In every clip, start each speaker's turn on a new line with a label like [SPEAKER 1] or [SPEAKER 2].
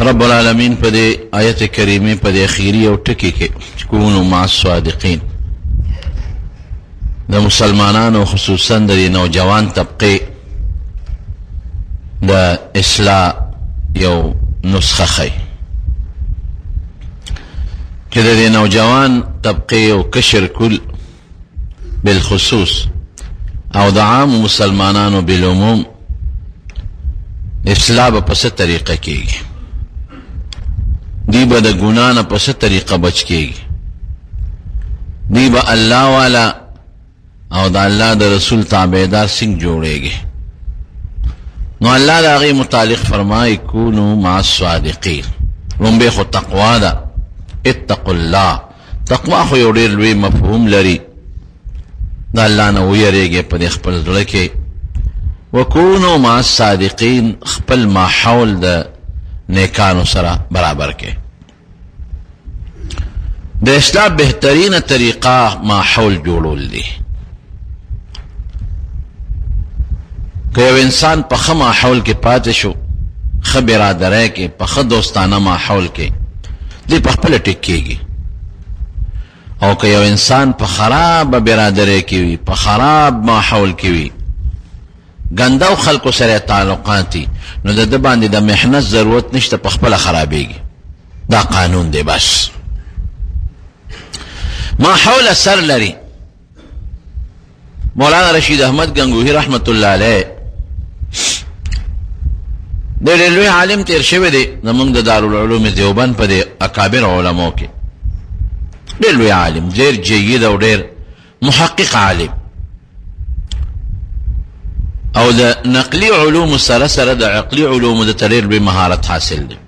[SPEAKER 1] رب العالمین په دې آیت کریمه په دې اخیری او ټکی کې کونو مع الصادقین د مسلمانانو خصوصا د نوجوان طبقه د اصلاح یو نسخه خي چې د نوجوان طبقه او کشر کل بالخصوص او د عام مسلمانانو بالعموم اصلاح په څه طریقه کېږي دی با دا گناہ نا پس طریقہ بچ کے گی دی با اللہ والا او دا اللہ دا رسول تابعدار سنگ جوڑے گی نو اللہ دا غی متعلق فرمائی کونو مع الصادقین رنبے خو تقوی دا اتقوا اللہ تقوی خو یو ډیر لوی مفہوم لري دا اللہ نا ویریږي په دې خپل زړه کې وکونو مع الصادقین خپل ماحول دا نیکانو سره برابر کې د اصلاح بهترینه طریقه ماحول جوړول دي که یو انسان په ښه ماحول کې پاتې شو ښه برادرۍ کې په ښه دوستانه ماحول کې دی په خپله ټیک کېږي او که یو انسان په خراب برادرۍ کې وي په خراب ماحول کې وي ګندو خلکو سره تعلقات دي نو د باندې د محنت ضرورت نشته په خپل خرابېږي دا قانون دی بس ماحول اثر لري مولانا رشید احمد گنگوهی رحمت الله علیه د لوی عالم تیر شوی دی زمونږ د دارالعلوم دیوبند په د اکابر علماو کې ډېر لوی عالم ډېر جید او ډېر محقق عالم او د نقلی علوم سره سره د عقلی علوم د تریر به مهارت حاصل دي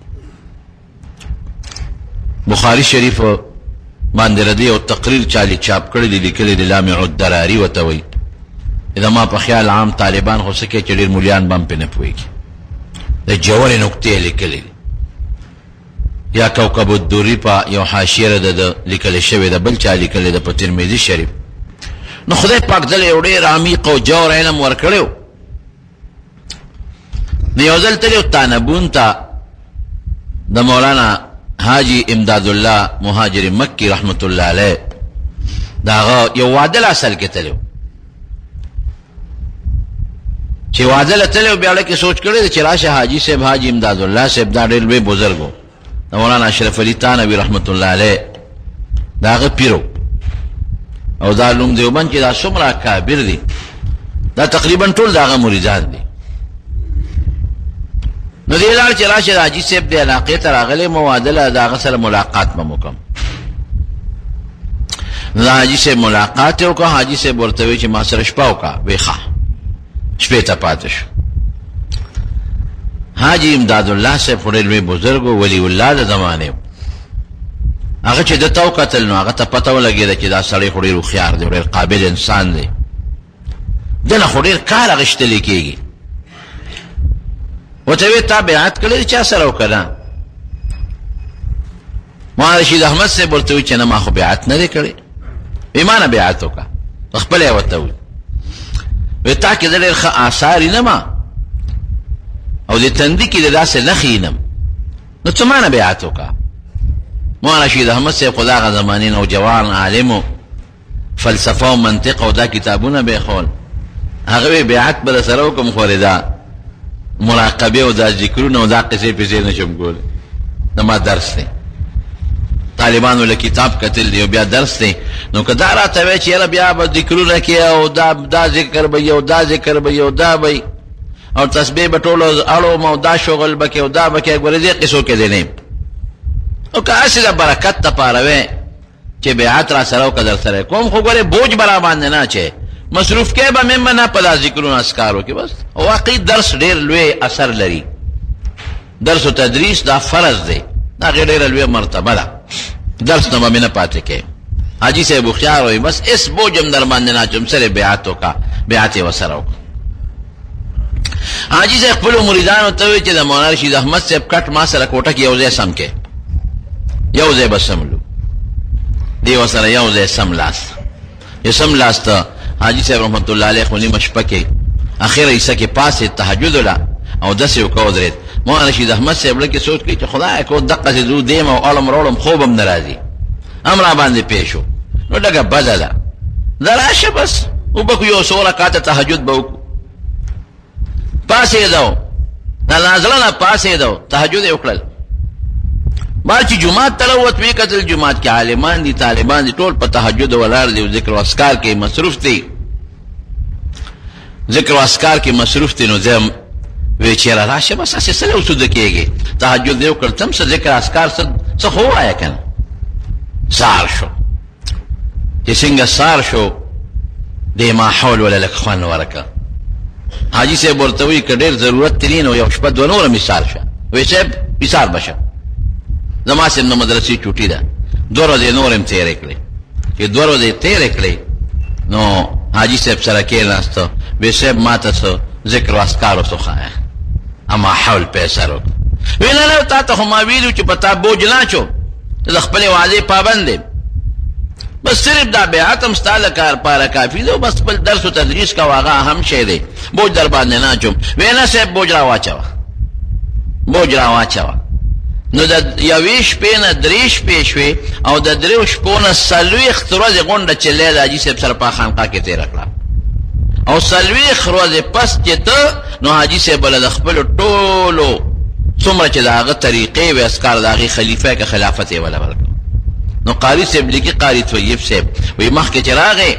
[SPEAKER 1] بخاری شریف باندې ردی او تقریر چالي چاپ کړی دی لیکلی دی لامع الدراری وتوي اذا ما په خیال عام طالبان خو سکه چې ډیر مولیان بم پنه پويږي د جوړې نقطې لیکلی یا کوكب الدوری په یو حاشیه د لیکل شوی د بل چا لیکلی د په ترمذی شریف نو خدای پاک دل یو ډیر عمیق او جوړ علم ورکړو نیوزل تلیو تانبون تا دا مولانا حاجی امداد اللہ مہاجر مکی رحمت اللہ علیہ دا یو وادل اصل کے تلیو چی وادل تلیو بیاڑے کی سوچ کرے چراش حاجی صاحب حاجی امداد اللہ صاحب دا ریلوے بزرگو دا مولانا اشرف علی تانوی رحمت اللہ علیہ دا غا پیرو او دا لوم دیوبند چی دا سمرا کابر دی دا تقریبا طول دا غا مریدان دی نو دی لار چې راشه حاجی صاحب دی علاقې ته راغلی موادله د هغه سره ملاقات به وکړم نو حاجی صاحب ملاقات یې وکړه حاجی صاحب ورته وی چې ما سره شپه وکړه وی ښه شپې ته پاتې شو حاجی امداد الله صاحب خو ډېر لوی بزرګ و ولی الله د زمانې هغه چې ده ته وکتل نو هغه ته پته ولګېده چې دا سړی خو ډېر هوښیار دی ډېر قابل انسان دی دنه خو ډېر کار اخیستلی کېږي وتوی تا بیعت کړی چا سره وکړه مولانا رشید احمد صاحب ورته وی چې نه ما خو بیعت نه دی کړی ایمانه بیعت وکړه خپل یې ورته وی وی تا کې ډېر ښه آثار نه ما او د تندي کې د داسې نښې نم نو څه مانه بیعت وکړه مولانا رشید احمد صاحب خو د هغه زمانې نوجوان عالم و فلسفه او منطق او دا کتابونه به یې ښول هغه وی بیعت به سره وکړم خو دا مراقبه او دا ذکرونه او دا قصې پسې نشم کولی دا ما درس دی طالبانو له کتاب کتل دی او بیا درس دی نو که دا راته وی چې یاره بیا به ذکرونه کې او دا ذکر به او دا ذکر به او دا به او تسبیح به ټولو اړوم او دا شغل به کې او دا به کې ګورې دې قصو کې دی نه او که هسې د برکت دپاره وی چې بیعت را سره وکړه در سره کوم خو ګورې بوج به را باندې نه چې مصروف کې به مې نه په دا ذکرونو اسکارو کې بس واقعي درس ډېر لوی اثر لري درس و تدریس دا فرض دی دا ډېره لویه مرتبه ده درس نه به مې نه پاتې کې حاجي صاحب هوښیار وایي بس اس بوج هم در باندې نه اچوم سره بیعت وکړه بیعت یې ورسره وکړه حاجي صاحب خپلو مریدانو ته وایي چې د مولانا رشید احمد صاحب کټ ما سره کوټه کې یو ځای سم کې یو ځای به سملو دی ورسره یو ځای سم لاست یو سم لاست حاجی صاحب رحمت الله علیه خو نیمه شپه کې اخره حصہ کې پاسې تهجد ولا او داسې وکړ ودرېد مولانا رشید احمد صاحب لکه سوچ کوي چې خدای کو دقه زو دیم او علم روړم خوبم ناراضي امر باندې پیښو نو لکه بدله دراشه بس وبکو یو څو رکعات تهجد به وکړو پاسې دو نازلنا پاسې دو تهجد یې وکړل ما چې جمعات تلوت وی کتل جمعات کې عالمان دي طالبان دي ټول په تهجد ولاړ دي او ذکر او اذکار کې مصروف دي ذکر او اذکار کې مصروف دي نو زم وی چیرې راشه بس اسې سره وسود کېږي تهجد یو کړ تم څه ذکر اذکار څه خو آیا کنه سار شو چې څنګه سار شو دې ما حول ولا لك خوان ورکه حاجی صاحب ورته وی کډیر ضرورت ترین او یو شپه دوه نور مثال شه وی صاحب مثال بشه زما سم نو مدرسې چوټی ده دوه ورځې نورم تیرې کړې چې دوه ورځې تیرې کړې نو حاجی صاحب سره کې ناستو وی صاحب ماته څه ذکر او اذکار وسخه اما حول پیسې ورک وینا له تا ته ما ویلو چې پتا بوج نه چو ته خپل وعده پابند دي بس صرف دا بیعت هم ستاله کار پاره کافی ده بس خپل درس او تدریس کا واغه اهم شی دی بوج در باندې نه چوم وینا صاحب بوج را واچوا نو د یویش پینه دریش پېښوي او د دریش پونه سلويخ ورځې غونډه چلې د حاجي صاحب سره په خانقاه کې تیر کړه او سلويخ ورځې پس چې ته نو حاجي صاحب له خپل ټولو څومره چې داغه طریقې و اسکار داغه خلیفہ کې خلافت ولا ورکړه نو قاری صاحب لیکي قاری طیب صاحب وی مخکې چراغه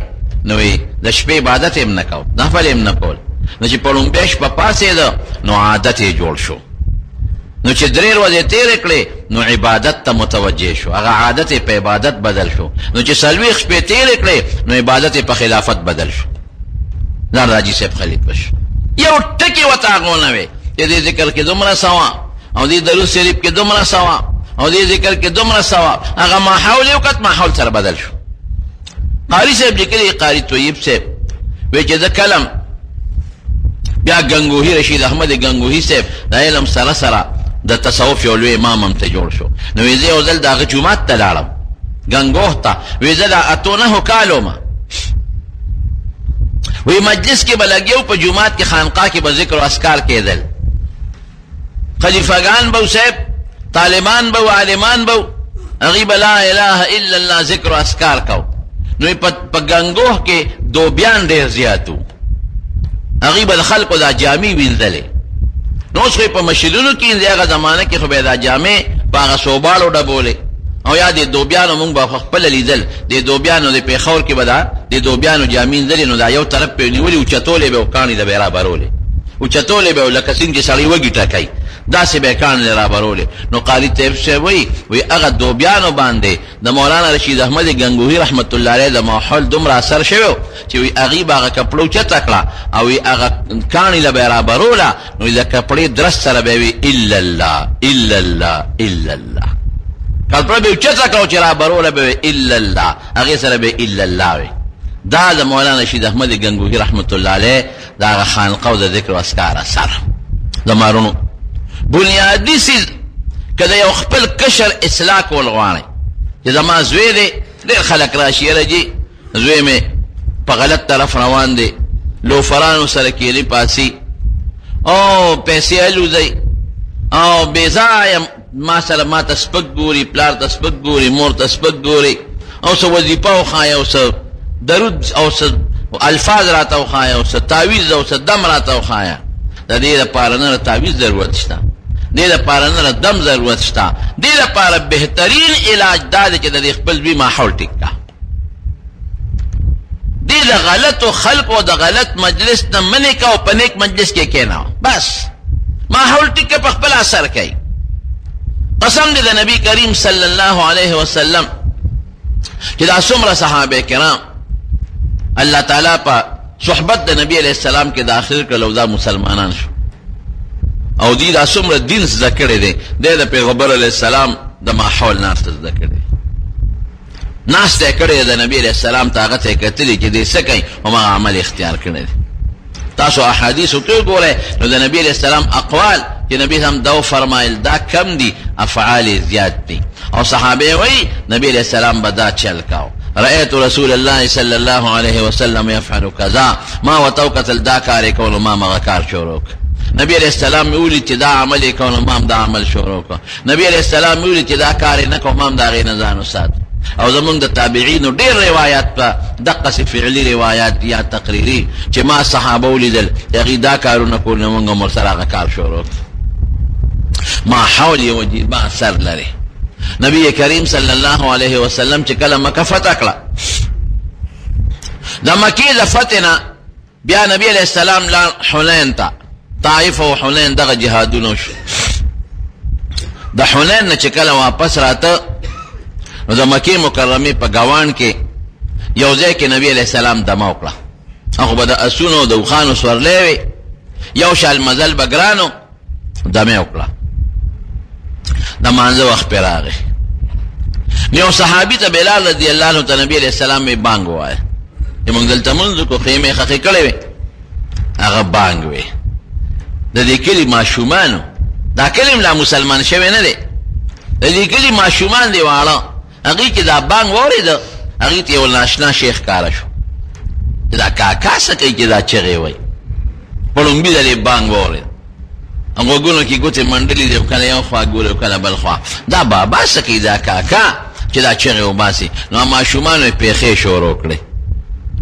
[SPEAKER 1] نو د شپې عبادت هم نه کاو نفل هم نه کول نو چې پړم بهش په پاسې ده نو عادت یې جوړ شو نو چې درې ورځې تیر کړې نو عبادت ته متوجه شو هغه عادت په عبادت بدل شو نو چې سلوي شپې تیر کړې نو عبادت په خلافت بدل شو دا راجی صاحب خلیفہ شو یو ټکی وتا غونه وي چې دې ذکر کې دومره سوا او دې درود شریف کې دومره سوا او دې ذکر کې دومره سوا هغه ما حول یو کټ ما حول سره بدل شو قاری صاحب لیکلي قاری طیب صاحب وی چې دا کلم بیا گنگوهی رشید احمد گنگوهی صاحب دا علم سره سره د تصوف یو لوی امام هم ته جوړ شو نو وی زه یو ځل دغه جومات ته لاړم گنگوه ته وی زه دا اتونه کالو ما وی مجلس کې بلګیو په جومات کې خانقاه کې به ذکر او اذکار کېدل خلیفګان به صاحب طالبان به عالمان به غیب لا اله الا الله ذکر او اذکار کو نو په گنگوه کې دو بیان ډیر زیاتو غیب الخلق دا جامع وینځلې نو څه په مشرونو کې دغه زمانه کې خو به دا جامع باغ صوبالو ډبولې او یا دې دوبیانو مونږ به خپل لیدل دې دوبیانو د پیښور کې بدا دې دوبیانو جامین ذری نو دا یو طرف په نیولې او چتولې به وکانی د بیره برولې او چتولې به لکه څنګه سړی وګی ټکای دا سه به کان لرا برولې نو قاری طیب شه وی هغه دوبیانو باندې د مولانا رشید احمد گنگوهی رحمت الله علیه د ماحول دومره اثر شوی چې وی هغه هغه کپړو چتکړه او هغه کان له بیره بروله نو د کپړې درس سره به وی الا الله الا الله الا الله کله به چتا کو چې را بروله به الا الله هغه سره به الا الله وي دا د مولانا رشید احمد گنگوهی رحمت الله علیه دا خانقاه او د ذکر او اذکار اثر زمارونو بنیادی سیز کله یو خپل کشر اصلاح کول غواړي چې زما زوی دی ډېر خلک راشي راځي زوی مې په غلط طرف روان دی لوفرانو سره کېلې پاسي او پیسې الوزي او بیزایم ما سره ما تسبق ګوري پلار تسبق ګوري مور تسبق ګوري او څه وظیفه او خای او څه درود او څه الفاظ راته او خای او څه تعویذ او څه دم راته او خای د دې لپاره نه تعویذ ضرورت شته دې لپاره نه دم ضرورت شته دې لپاره بهترین علاج دا دی چې د خپل وی ماحول ټیکا دې د غلط او خلق او د غلط مجلس نه منې کا او پنیک مجلس کې کېنا بس ماحول ټیکا په خپل اثر کوي قسم دې د نبی کریم صلی الله علیه وسلم چې دا څومره صحابه کرام الله تعالی په صحبت د نبی علیہ السلام کې داخل کړل دا مسلمانان شو او دې دا څومره دین ذکر دی د پیغمبر علیہ السلام د ماحول ناست ذکر دی ناست کړی د نبی علیہ السلام طاقت کتلی چې دې سکه او ما عمل اختیار کړی تاسو احادیث کې ګوره نو د نبی علیہ السلام اقوال چې نبی هم دا فرمایل دا کم دي افعال زیات دي او صحابه وی نبی علیہ السلام بدا چل کاو رأيت رسول الله صلى الله عليه وسلم يفعل كذا ما وتوقت الداكار كول ما مغكار شوروك نبی علیہ السلام می ویلي چې دا عمل یې کوم ما هم دا عمل شروع کړ. نبی علیہ السلام می ویلي چې دا کار یې نه کوم ما هم د هغې نه ځان وساتو. او زمونږ د تابعینو ډېر روایات په دقسې فعلي روایات یا تقریري چې ما صحابه ولیدل هغوی دا کارونه کول نو موږ هم ورسره هغه کار شروع کړ. ما حول یې وجید ما اثر لري. نبی کریم صلی الله علیه وسلم چې کله مکه فتح کړه د مکې د فتح نه بیا نبی علیہ السلام لاړ حنین ته. طائف او حنین دغه جهادونه شو. د حنین نه چې کله واپس راته نو د مکې مکرمې په ګاوان کې یو ځای کې نبی علیہ السلام دمه وکړه. هغه به د اسونو او د اوښانو سورلی وې، یو شال مزل به ګرانو دمه وکړه. د مانځه وخت پرې راغی. یو صحابي ته بلال رضی الله عنه ته نبی علیہ السلام یې بانګ ووایه چې موږ دلته مونځ کو خیمې خښې کړې وې، هغه بانګ وې. د دې کلي ماشومانو، دا کلي لا مسلمان شوی نه دی، د دې کلي ماشومان دی واړه، هغوی چې دا بانګ واورېده هغوی ته یو ناشنا شیخ ښکاره شو چې دا کاکا څه کوي چې دا چغې وایي. په لومبي ځل یې بانګ واورېده، غوږونو کې ګوتې منډلې دي، کله یو خوا ګورې کله بل خوا. دا بابا څه کوي دا کاکا چې دا چغې وباسي. نو ماشومانو یې پیښې شروع کړې،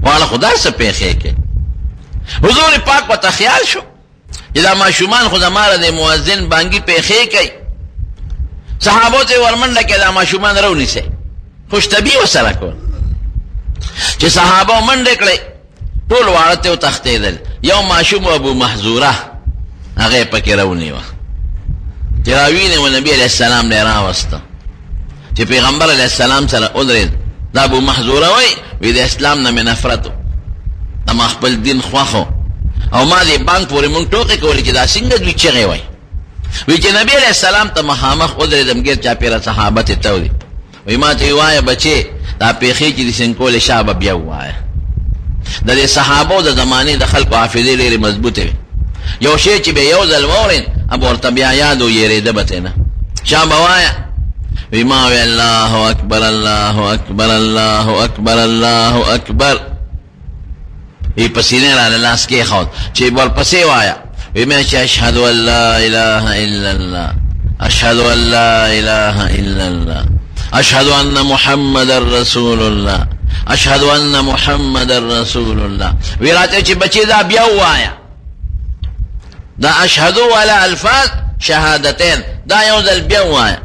[SPEAKER 1] واړه خو دا څه پیښې کوي. حضور پاک ورته خیال شو چې دا ماشومان خو زما د مؤذن بانګي پیښې کوي. صحابو ته ورمنډه کې دا ماشومان راونیسئ، خوشطبعي ورسره کول. چې صحابو منډې کړې ټول واړه ته وتښتېدل. یو ماشوم ابو محذوره هغه پکې راونیوه چې راوینې نبی علیہ السلام له راوسته چې پیغمبر علیہ السلام سره ودرېد. دا ابو محذوره وی د اسلام نه مې نفرت و، ما خپل دین خوښو او ما دې بانک پورې مونږ ټوکې کولې چې دا څنګه دوی چغې وایي. وی چې نبی علیہ السلام ته مخامخ ودرېدم، ګیر چاپېره صحابه ته تودي. وی ما ته وایه بچې دا پیښې چې دې څنګه کولې شا به بیا ووایه. د دې صحابو د زمانې د خلکو حافظې ډېرې مضبوطې وې. یو شی چې به یو ځل واورېد اب ورته بیا یاد و یېرېده به ترې نه. شا به وایه وی ما وی الله اکبر الله اکبر الله اکبر الله اکبر. وی په سینې راله لاس کېښود چې ورپسې وایه وی مې چې اشهد ان لا اله الا الله اشهد ان لا اله الا الله اشهد ان محمد رسول الله اشهد ان محمد رسول الله. وی راته چې بچې دا بیا ووایه، دا اشهدو والا الفاظ شهادتین دا یو ځل بیا ووایه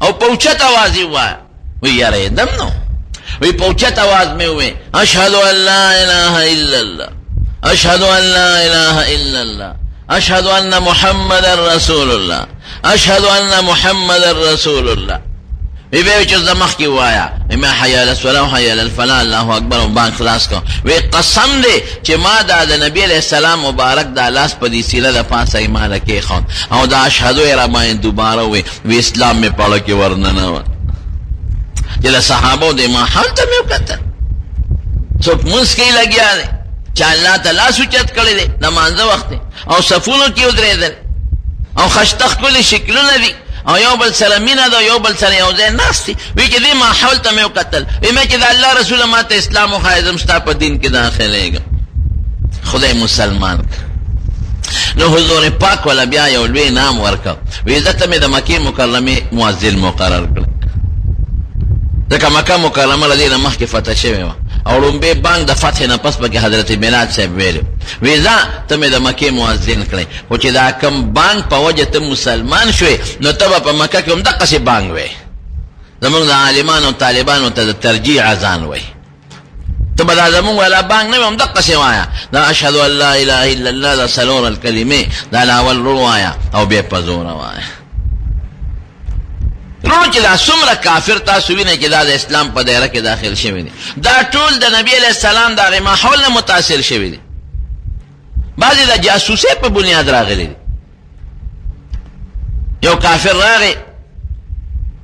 [SPEAKER 1] او په اوچت آواز یې ووایه. وی یارېدم نو. وی په اوچت آواز مې ووایه اشهد ان لا اله الا الله اشهد ان لا اله الا الله اشهد ان محمد رسول الله اشهد ان محمد رسول الله. وی به چې زمخ کې وایا ما حي على الصلاه وحي على الفلاح الله اکبر او بان خلاص کو. وی قسم دې چې ما د نبی علیہ السلام مبارک د لاس په دې سیله د پاسه ایمان کې خون او دا اشهدو را باندې دوباره وی اسلام می پاله کې ورننه و. چې صحابو دې ما حال ته مې وکړه څوک مسکی لګیا دي چې الله تعالی سوچت کړی دی نماز وخت او صفونو کې ودرېدل او خشتخ کلی شکلونه دي او یو بل سره مینه ده یو بل سره یو ځای ناست دي. وی چې دې ماحول ته مې وکتل، وی مې چې د الله رسول ما ته اسلام وښایه زم ستا په دین کې داخلېږم. خدای مسلمان نو حضور پاک والا بیا یو لوی نام ورکړ. وی ځکه مې د مکې مکرمې مؤذن مقرر کړ، ځکه مکه مکرمه له دې نه مخکې فتح شوې وه او لومبې بانک د فتح نه پس پکې حضرت بلال صاحب ویلو وی ځه ته مې د مکې مؤذن کړی، خو چې دا کم بانک په وجه ته مسلمان شوې نو ته به په مکه کې هم دقسې بانک وی. زمونږ د عالمانو او طالبانو ته د ترجیع اذان وی، ته به دا زمونږ والا بانک نه وي هم دقسې وایه دا اشهد ان لا اله الا الله دا څلور الکلمې دا لاول ورو وایه او بیا په زوره وایه. رونو چې دا څومره کافر تاسو وینئ چې دا د اسلام په دایره کې داخل شوي دي، دا ټول د نبی علیہ السلام د هغې ماحول نه متاثر شوي دي. بعضې د جاسوسۍ په بنیاد راغلي دي. یو کافر راغی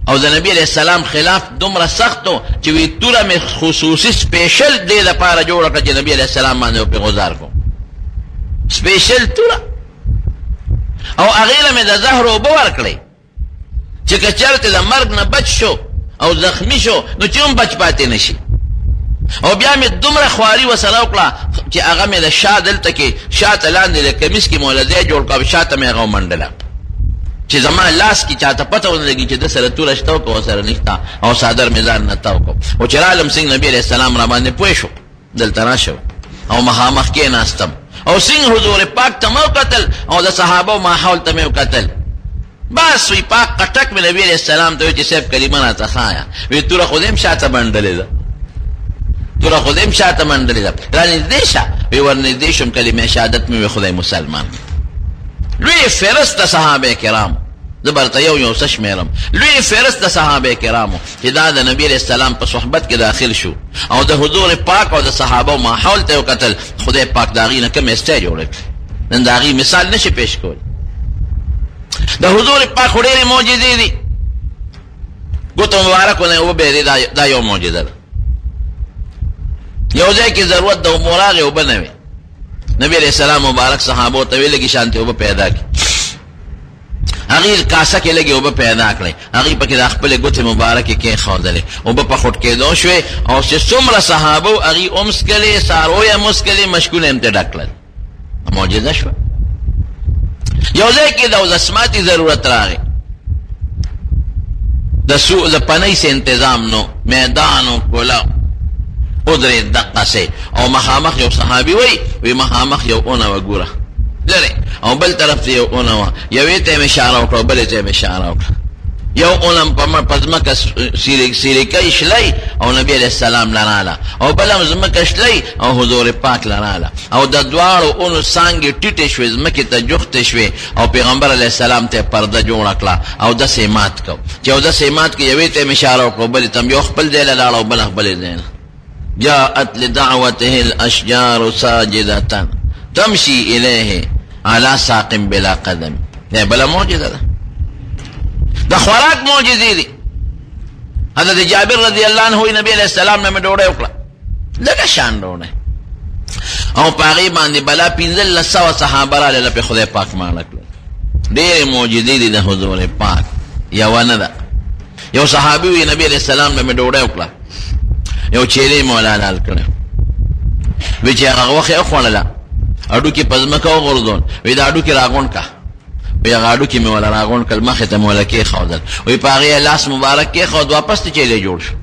[SPEAKER 1] او د نبی علیہ السلام خلاف دومره سخت و چې وی توره مې خصوصي سپیشل دې دپاره جوړه کړه چې نبی علیہ السلام باندې پرې غذار کوم، سپیشل توره، او هغې له مې د زهر اوبه ورکړئ چې که چېرته د مرګ نه بچ شو او زخمی شو نو چې هم بچ پاتې نشي. او بیا مې دومره خواري ورسره وکړه چې هغه مې د شا دلته کې شاته لاندې د کمیس کې مولدی جوړ کړه شاته مې هغه ومنډله چې زما لاس کې چاته پته ونه لګي چې د سره توره شته او که سره نشته او صادر مې ځان نه تاو کړ او چې رالم څنګه نبي علیه السلام را باندې پوه شو دلته راشه او مخامخ کې ناستم او څنګه حضور پاک ته مو قتل او د صحابه ماحول ته مو قتل بس وی پاک قټک مې نبی علیه السلام ته چې صرف کلمه راته خایا وی توره خودم شاته منډلې ده توره خودم شاته منډلې ده رانږدې شه وی ورنږدې شم کلمه شهادت مې خدای مسلمان لوی فرست صحابه کرام زبرته یو څه شمیرم لوی فرست صحابه کرامو چې دا د نبی علیہ السلام په صحبت کې داخل شو او د حضور پاک او د صحابه ماحول ته قتل خدای پاک داغي نه کوم اسټیج جوړ نن داغي مثال نشي پیش کول د حضور پاک ډېرې معجزې دي ګوتو مبارکونه او به دا یو معجزه ده یو ځای کې ضرورت د اموراغه وبنوي نبی علیہ السلام مبارک صحابه ته ویل کې شانته وب پیدا کی هغه کاسه کې لګي وب پیدا کړي هغه پکې د خپل ګوت مبارک کې خوندل او په خټ کې دوه شوي او چې څومره صحابه هغه اومس کله سارویا مسکلي مشکونه امته ډکل معجزه شو یو ځای کې د اسماتي ضرورت راغی د سوء د پنۍ سه تنظیم نو میدان او کولا ادرې دقه سه او مخامخ یو صحابي وی مخامخ یو اونه وګوره لره او بل طرف ته یو اونه یوې ته اشاره وکړه بل ته اشاره وکړه یو اونم په پزمکه سیریکای شلای او نبی علیہ السلام لاله او بل زمکه شلای او حضور پاک لاله او د دواړو اونو څنګه ټیټه شوې زمکه ته جوخته شوې او پیغمبر علیہ السلام ته پرده جوړ کړه او د سیمات کو چې او د سیمات کې یوې ته اشاره وکړه بل ته یو خپل دی لاله او بل خپل دی جاءت لدعوته الاشجار ساجدة تمشي اليه على ساق بلا قدم ده بلا معجزه ده خوراک معجزه دي حضرت جابر رضی اللہ عنہ نبی علیہ السلام نے ډوډۍ وکړه لکه شان ډوډۍ او پاغي باندې بلا 1500 صحابه را له په خدای پاک مانه کړ ډېر معجزې دي د حضور پاک یو نه ده یو صحابي وی نبی علیہ السلام نے ډوډۍ وکړه یو چیرې مولانا کړ وی چې هغه وخت خوړله اډو کې پزمکه وغورځول وی دا اډو کې راغون کا وی هغه اډو کې مولا راغون کل مخه ته مولا کې خودل وی پاغه لاس مبارک کې خود واپس ته چیلې جوړ شو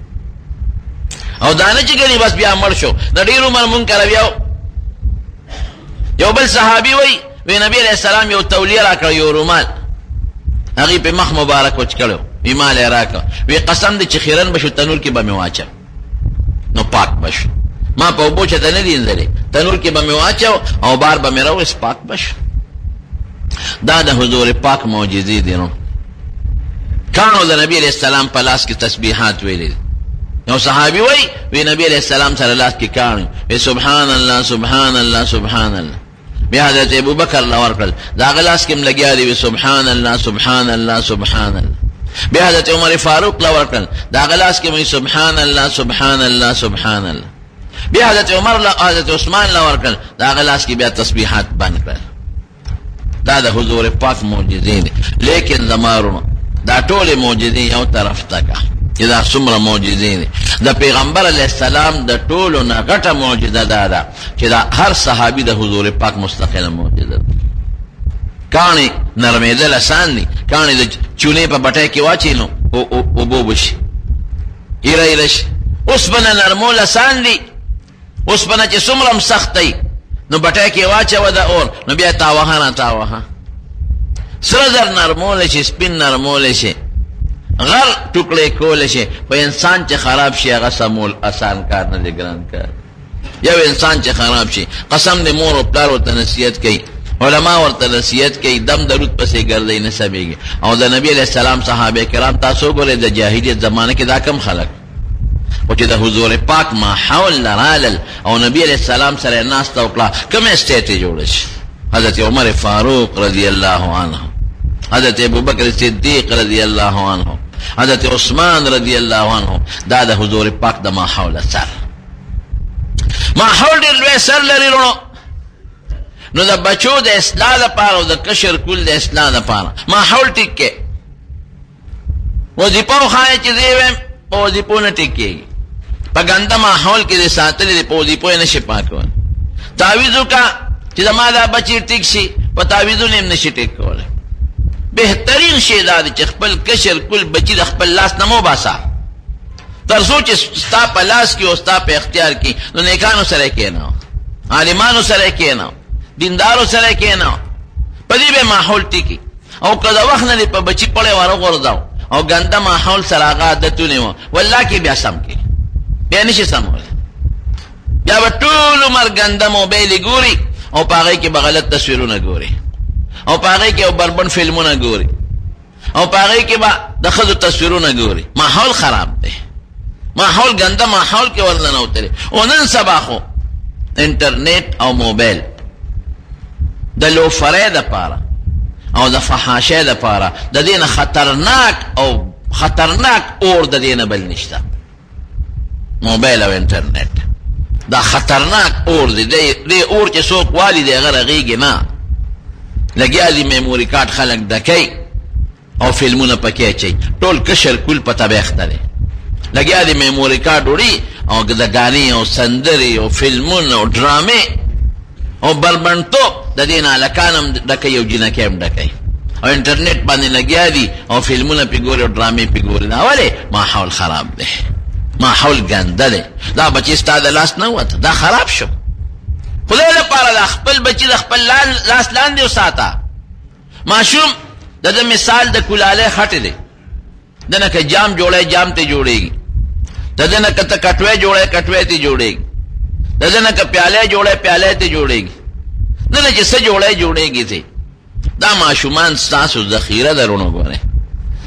[SPEAKER 1] او دانه چې ګني بس بیا مړ شو د ډیرو مر منکر بیا یو بل صحابي وی نبی علیہ السلام یو تولیه را کړ یو رومال هغه په مخ مبارک وچ کړو وی مال راکړ وی قسم دې چې خیرن بشو تنور کې به مې واچم نو پاک بشو ما په بوچه ته نه دینځلې تنور کې به مې واچو او بار به مې راوس پاک بشو دا د حضور پاک معجزې دي نو کانو د نبی علیہ السلام په لاس کې تسبیحات ویلې یو صحابي وی نبی علیہ السلام سره لاس کې کانو وی سبحان الله سبحان الله سبحان الله بیا حضرت ابو بکر لور کړ دا غلاس کې ملګیا دی سبحان الله سبحان الله سبحان الله بیا حضرت عمر فاروق لور کړ دا غلاس کې وی سبحان الله سبحان الله سبحان الله بیا حضرت عمر حضرت عثمان لور کړ دا غلاس کې بیا تسبیحات بند کړ دا د حضور پاک معجزې دي لیکن زمارونو دا ټول معجزې یو طرف ته کا چې دا څومره معجزې دي د پیغمبر علیه السلام د ټولو نه غټه معجزه ده چې دا هر صحابي د حضور پاک مستقله معجزه ده کانی نرمېدل آسان دي کانی د چونې په بټۍ کې واچي نو او بوبشي ایرایلش اوس بنا نرمول آسان دي اوس بنا چې څومره سخت دی نو بټای کې واچو د اور نو بیا تاوه سره در نرمول شي سپین نرمول شي غر ټوکړې کول شي په انسان چې خراب شي هغه سمول آسان کار نه دی ګران کار یو انسان چې خراب شي قسم دې مور او پلار ورته نصیحت کوي علما ورته نصیحت کوي دم درود پسې ګرځي نه سمېږي او د نبی علیہ السلام صحابه کرام تاسو ګورئ د جاهلیت زمانه کې دا کم خلک او چې د حضور پاک ما حول لرالل او نبی علیہ السلام سره ناس توکړه کوم استیټ جوړ شي حضرت عمر فاروق رضی الله عنه حضرت ابو بکر صدیق رضی الله عنه حضرت عثمان رضی الله عنه دا د حضور پاک د ما حول سر ما حول ډېر لوی سر لري نو د بچو د اصلاح لپاره او د کشر کول د اصلاح لپاره ما حول ټیک کې وظیفه خای چې دی وظیفه نه ټیک کېږي په ګنده ماحول کې د ساتلې د وظیفه نشي پاکول تعویذو کا چې زما دا بچی ټیک شي په تعویذو نیم نشي ټیک کولی. بهترین شی دا دی چې خپل کشر کل بچی د خپل لاس نه مو باسا تر څو چې ستا په لاس کې او ستا په اختیار کې. نو نیکانو سره کېناو، عالمانو سره کېناو، دیندارو سره کېناو، په دې به ماحول ټیکي. او که د وخت نه دې په بچی پړی ورغورځاو او ګنده ماحول سره هغه عادتونه وو، والله کې بیا سم کې بیا نشي سمولی. بیا به ټول عمر ګنده موبایل ګوري او په هغې کې به غلط تصویرونه ګوري او په هغې کې بربند فلمونه ګوري او په هغې کې به د ښځو تصویرونه ګوري. ماحول خراب دی، ماحول ګنده ماحول کې ورننوتلی. او نن سبا خو انټرنیټ او موبایل د لوفرۍ دپاره او د فحاشۍ دپاره د دې نه خطرناک او خطرناک اور د دې نه بل نشته. موبایل او انټرنیټ دا خطرناک اور دی. دې اور چې څوک والي دی هغه رغېږي نه. لګیا دي میموري کارت خلک ډکوي او فلمونه پکې اچوي. ټول کشر کل په تبېخته دی. لګیا دي میموري کارت وړي او د ګانې او سندرې او فلمونه او ډرامې او بربنډتوب د دې نه هلکان هم ډکوي او جینکې هم ډکوي او انټرنیټ باندې لګیا دي او فلمونه پې ګوري او ډرامې پې ګوري. دا ولې ماحول خراب دی، ماحول ګنده دی. دا بچی ستا د لاس نه وته، دا خراب شو. خدای لپاره دا خپل بچی د خپل لاس لاندې وساته. ماشوم د ده مثال د کلالۍ خټې دی. د نه که جام جوړی جام ته جوړېږي، د ده نه که ته کټوی جوړی کټوی ته جوړېږي، د ده نه که پیالی جوړی پیالی ته جوړېږي، د نه چې څه جوړی جوړېږي ته. دا ماشومان ستاسو ذخیره درونو ګورئ.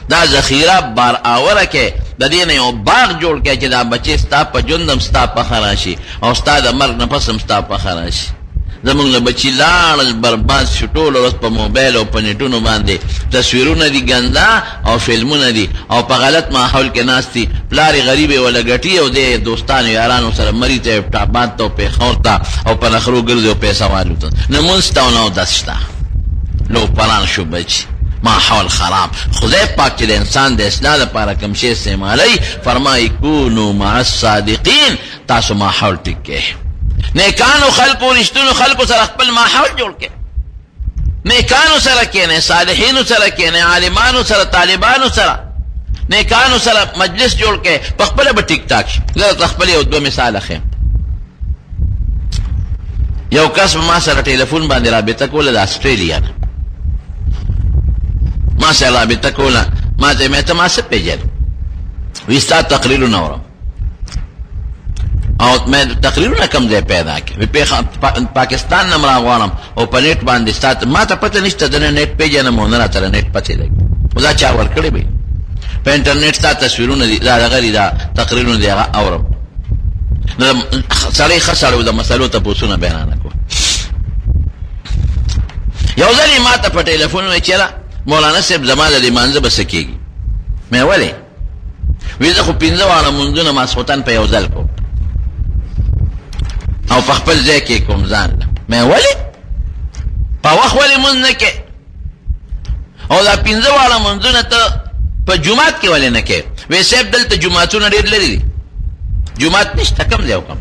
[SPEAKER 1] دا ذخیره بار آوره کې د دې نه یو باغ جوړ کړئ چې دا بچې ستا په ژوند هم ستا پخه راشي او ستا د مرګ نه پس هم ستا پخه راشي. زمونږ نه بچي لاړل برباد شو. ټوله ورځ په موبایل او په نیټونو باندې تصویرونه دي ګنده او فلمونه دي او په غلط ماحول کې ناست دي. پلار یې غریب یې وله ګټي او دی دوستانو یارانو سره مري ته ټاباد ته او پېښور ته او په نخرو ګرځي او پیسه والو ته. لمونځ شته او نه اودس شته. لو پران شو بچي، ماحول خراب. خدای پاک چې د انسان د اصلاح لپاره کوم شی استعمالوي فرمایي کونو مع الصادقین. تاسو ماحول ټیک کړئ. نیکانو خلقو رښتونو خلقو سره خپل ماحول جوړ کړئ. نیکانو سره کښېنئ، صالحینو سره کښېنئ، عالمانو سره، طالبانو سره، نیکانو سره مجلس جوړ کړئ. په خپله به ټیک ټاک شي. زه درته خپل یو دوه مثاله ښیم. یو کس ما سره ټلیفون باندې رابطه کوله د اسټرالیا نه. ما سره رابطه کوله. ما ته مې ته ما څه پېژنې؟ وایي ستا تقریرونه اورم. او مې تقریرونه کوم ځای پیدا کړي. پاکستان نه م راغواړم او په نیټ باندې ستا ما ته پته نشته. د نه نیټ پېژنم او نه را سره نیټ پتې لګي. خو دا چا ورکړی به په انټرنیټ ستا تصویرونه دي، دا دغه دي، دا تقریرونه دي، هغه اورم. نو سړی ښه سړی و د مسلو تپوسونه بیانانه کړو. یو ځل یې ما ته په ټلیفون وایي چېره مولانا صاحب زما د لمانځه به څه کېږي؟ مې ولې؟ وایي زه خو 5 واړه لمونځونه ماسخوتن په یو ځل کوم او په خپل ځای کې کوم ځان له. مې ولې؟ په وخت ولې لمونځ نه کې؟ او دا 5 واړه لمونځونه ته په جومات کې ولې نه کې؟ وایي صاحب دلته جوماتونه ډېر لرې دي. جومات نشته، کم ځای وکم.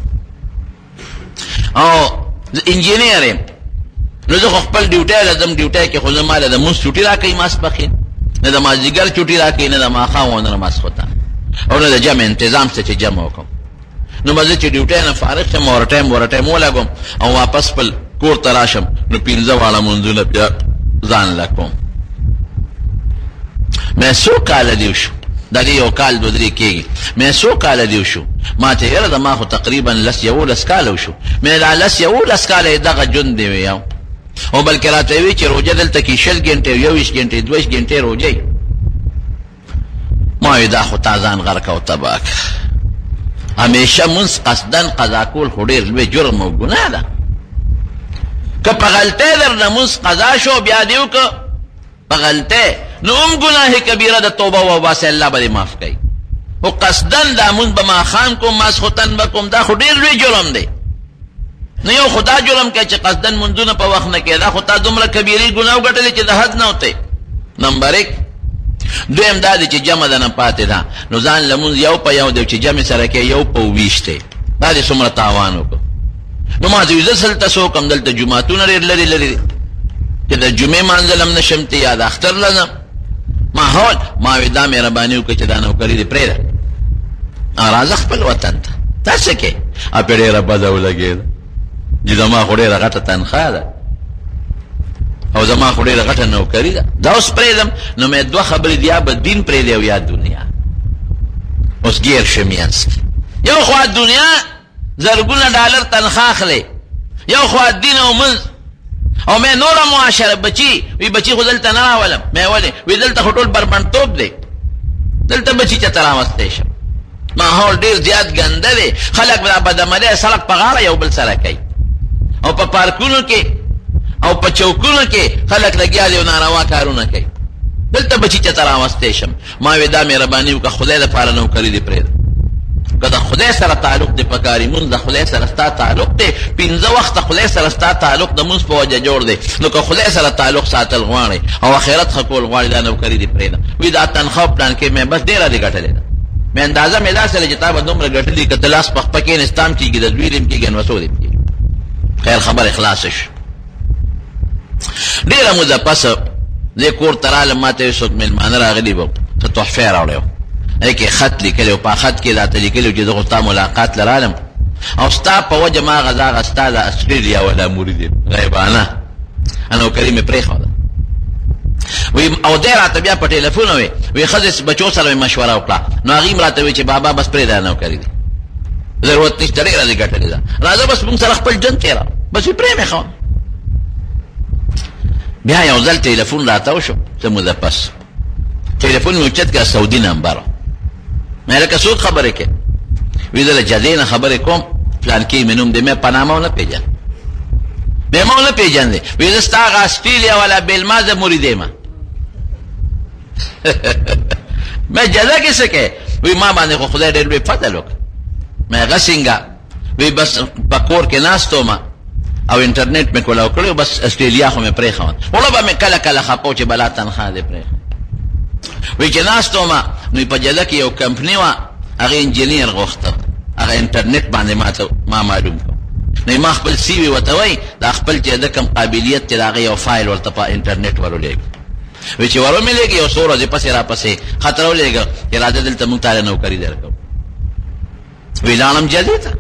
[SPEAKER 1] او زه انجینیر یم، نو زه خو خپل ډیوټی لځم. ډیوټی کې خو زه ماله د مونځ چوټي را کوي ماسپښین، نه د مازدیګر چوټي را کوي، نه د ماښام او نه د ماسخوتن، او نه د جمع انتظام شته چې جمع وکړم. نو به زه چې ډیوټی نه فارغ شم ور ټایم ولګوم او واپس خپل کور ته راشم، نو 5 واړه لمونځونه بیا ځان له کوم. مې څو کاله دی شو، دا دې یو کال 2-3 کېږي. مې څو کاله دی شو. ما ته یاره د ما خو تقریبا 11 کاله وشو. مې دا 11 کاله دغه ژوند دی ویاو. او بلکې راته وی چې روژه دلته کې 20 ګنټې 21 ګنټې 22 ګنټې روژه. ما وی دا خو تا ځان غرقه او تباه کړه. همیشه مونځ قصدن قضا کول خو ډېر لوی جرم او ګناه ده. که په غلطۍ درنه مونځ قضا شو بیا دې وکړه په غلطۍ، نو هم ګناه کبیره د توبه وباسئ، الله به دې معاف کوي. خو قصدن دا مونځ به ماښام کوم ماسخوتن به کوم، دا خو ډېر لوی جرم دی. نو یو خدا جرم کوي چې قصدن منځونه په وخت نه کوي، دا خو تا دومره کبیرې ګناه وګټلې چې د حد نه وتی. نمبر 1. دویم دا دی چې جمع ده نه پاتې ده، نو ځان لمونځ یو په یو دی چې جمع سره کوي یو په 20 دی. دا دې څومره تاوان وکړو. نو ما ته زه سلته څوک هم دلته جوماتونه ډېر لرې لرې چې د جمعې مانځل هم نشم ته یا د اختر لځم ماحول ما وې دا مهرباني وکړه چې دا نوکري دې پرېږده راځه خپل وطن ته دا څه کې پې ډېره بده ولګېده چې زما خو ډېره غټه تنخواه ده او زما خو ډېره غټه نوکري ده دا اوس پرېږدم نو مې دوه خبرې دي یا به دین پرېږدي او یا دنیا اوس ګیر شه منځ کې یو خوا دنیا زرګونه ډالر تنخواه اخلې یو خوا دین او منځ او مې نوره معاشره بچي وی بچي خو دلته نه راولم مې ولې وی دلته خو ټول بربنډتوب دی دلته بچي چېرته راوستی شم ماحول ډېر زیات ګنده دی خلک دا بدعملۍ سړک په غاړه یو بل سره کوي او په پارکونو کې او په چوکونو کې خلک لګیا دي او ناروا کارونه کوي دلته بچي چېرته راوستی شم ما وې دا مهرباني وکړه خدای دپاره نوکري دې پرېږده که د خدای سره تعلق دی په کاري مونځ د خدای سره ستا تعلق دی 5 وخته خدای سره ستا تعلق د مونځ په وجه جوړ دی نو که خدای سره تعلق ساتل غواړې او آخرت ښه کول غواړې دا نوکري دې پرېږده وایي دا تنخوا پلان کې مې بس ډېره دې ګټلې ده مې اندازه مې داسې ده چې تا به دومره ګټلي که ته لاس په خپه کېنېست هم کېږي د دوی دې کېږي نو څو دې کېږي خیر خبره خلاصه شو ډېره موده پس زه کور ته رالم ما ته یو څوک مېلمانه راغلي به څه تحفې راوړی کې خط لیکلی او په خط کې راته لیکلي چې زه خو ستا ملاقات لرالم او ستا په وجه ما هغه ستا د اسټرېلیا والا مرید یم غیبانه نوکري مې پرېښوده او دی راته بیا په ټلیفون وی ښځې بچو سره مې مشوره وکړه نو هغې م راته وی چې بابا بس پرېږده نوکري دی ضرورت نشته ډېره دې ګټلې ده راځه بس موږ سره خپل ژوند تېروه بس وی پرې مې ښوم بیا یو ځل ټلیفون راته وشو څه موده پس ټلیفون مې اوچت کړه سعودي نمبر مې لکه څوک خبرې کې وی زه له جدې نه خبرې کوم پلانکي مې نوم دی مې په نامه ونه پېژنم مې ما ونه پېژندې وی زه ستا هغه اسټرېلیا والا بیلما زه مرید یم مې جده کې څه کوې وی ما باندې خو خدای ډېر لوی فضل وکړ مې هغه څنګه وی بس په کور کې ناست وم او انټرنیټ مې کولاو کړی بس اسټرېلیا خو مې پرېښود وړه به مې کله کله خپه و چې بلا تنخواه دې پرېښود وی چې ناست وم نو په جده کې یو کمپني وه هغې انجینیر غوښته هغه انټرنیټ باندې ما معلوم کړ نو ما خپل سی وي ورته وایي دا خپل چې د کوم قابلیت دی د هغه یو فایل ورته په انټرنیټ ورولېږي وی چې ورومې لېږي یو څو ورځې پسې راپسې خط راولېږه چې راځه دلته موږ تاله نوکري درکوو وی لاړم جدې ته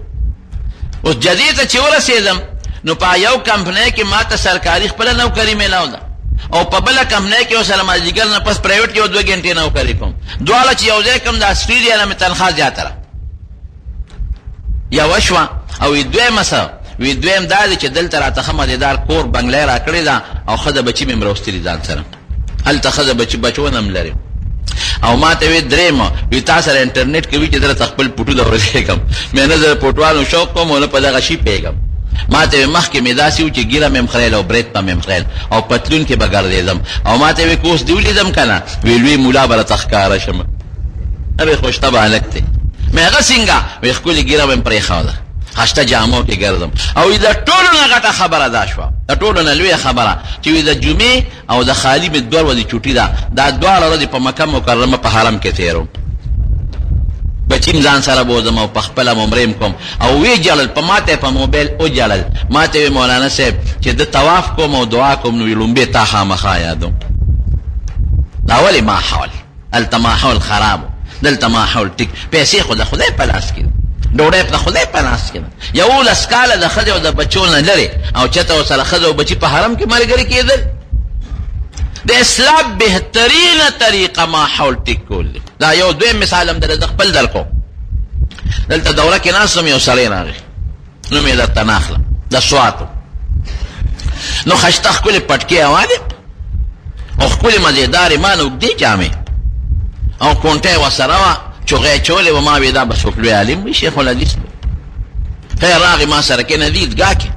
[SPEAKER 1] اوس جدې ته چې ورسېدم نو په یو کمپنۍ کې ما ته سرکاري خپله نوکري میلاو ده او په بله کمپنۍ کې اوس مازدیګر نه پس پرایویټ کې یو 2 غنټې نوکري کوم دواړه چې یو ځای کوم د اسټرېلیا نه مې تنخواه زیاته ده یوه شوه او دویمه څه وی دویم دا دی چې دلته راته ښه مزېدار کور بنګلی را کړې ده او ښه د بچي مې مروستلي ځان سره هلته ښه د بچونه هم لري او ما ته وی درېیمه وی تا سره انټرنیټ کوي چې درته خپل پوټونه ورلېږم مې نه زه د پوټوانو شوق کوم او نه په دغه شي پوهېږم ما ته مخکې مې داسې و چې ګیره مې مخریل او برېت به مې مخریل او پتلون کې به ګرځېدم او ما ته وی که اوس دې ولیدم که نه وی لوی ملا به راته ښکاره شم ابې خوشطبع هلک دی مې هغه څنګه وی ښکلې ګیره به مې پرېښوده خشته جامو کې ګرځم او د ټولو نه غټه خبره دا شوه د ټولو نه لویه خبره چې وی د جمعې او د خالي مې 2 ورځې چوټي ده دا 2 ورځې په مکه مکرمه په حرم کې تېروم بچیم ځان سره بوځم او په خپله ممریم کوم او وی جړل په ما ته په موبایل وجړل ما ته وی مولانا صاحب چې د طواف کوم او دعا کوم نو وی لومبې تا خامخا یادوم دا ولې ماحول هلته ماحول خراب دلته ماحول ټیک پیسې خو د خدای په لاس کې ډوډۍ په خدای په لاس کې ده 11 کاله د ښځې او د بچو نه لرې او چېرته ورسره ښځه او بچي په حرم کې ملګري کېدل د اسلام بهترینه طریقه ماحول ټیک کول دی دا یو دویم مثال هم د خپل درکو دلته دوره کې ناست وم یو سړی راغی نوم یې درته نه اخلم د سواتو نو ښایسته ښکلې پټکې اغوالې او ښکلې مزېدارې ما نه اوږدې جامې او کونټه یې ورسره وه چغې چولې وه ما وې دا به څوک لوی عالم وي شیخ الحدیث دی خیر راغی ما سره کېنه دي عیدګاه کې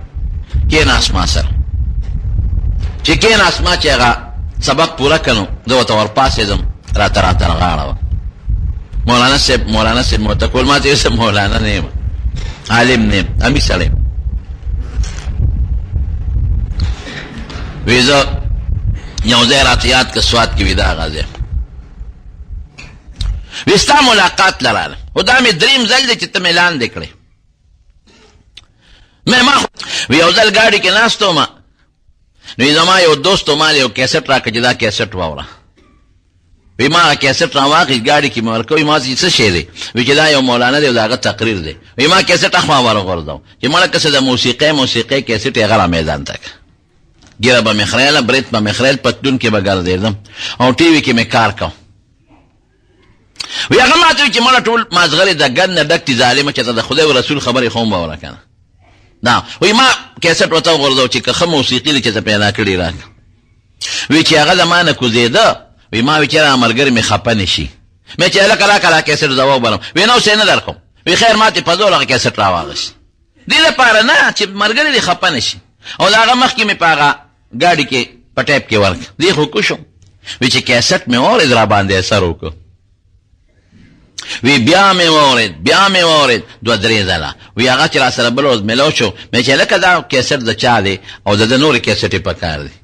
[SPEAKER 1] کېناست ما سره چې کېناست ما چې هغه سبق پوره کړو زه ورته ورپاڅېدم راته غاړه وه مولانا صاحب مې ورته کول ما ته یې مولانا نه یم عالم نه یم امي سړی یم وی زه یو ځای راته یاد که سوات کې وي دا هغه ځای وی ستا ملاقات لراله خو دا مې دریم ځل دی چې ته مې لاندې کړې ما یو ځل ګاډي کې ناستو ما نو زما یو دوستو مال یو کیسټ راکړه چې دا کیسټ واوره. وی ما کیسټ راواخیست ګاډي کې مې ورکوي. ما څه شی دی؟ وی چې دا یو مولانا دی او د هغه تقریر دی. وی ما کیسټ اخوا ورغورځاو چې مړه که څه د موسیقۍ کیسټ یې هغه میدان ته ګیره به مې خریله، برېت به مې خریل، پتلون کې به ګرځېدم او ټي وي کې مې کار کوم. وی هغه ما ته وی چې مړه ټول مازغرې د ګن نه ډک دي ظالمه چې ته د خدای او رسول خبرې خو هم به وره که نه. دا وی ما کیسټ ورته وغورځاو چې که ښه موسیقي دی چې ته پیدا کړې راکړه. وی چې هغه زما نه کوزېده. وی ما وی چېرې ملګري مې خفه نه شي. مې چې هلکه راکړه کیسټ زه وبرم. وی نو څه نه در کوم. وی خیر ما ته په زور هغه کیسټ راواغېست دې لپاره نه چې ملګري دې خفه نه شي. او د هغه مخکې مې په هغه ګاډي کې په ټیپ کې ورکړه. دې خو کوشم. وی چې کیسټ مې واورېد را باندې اثر وکړو. وی بیا مې واورېد 2-3 ځله. وی هغه چې را سره بل ورځ میلاو شو. مې چې هلکه دا کیسټ د چا دی او د نورې کیسټ یې په کار دی.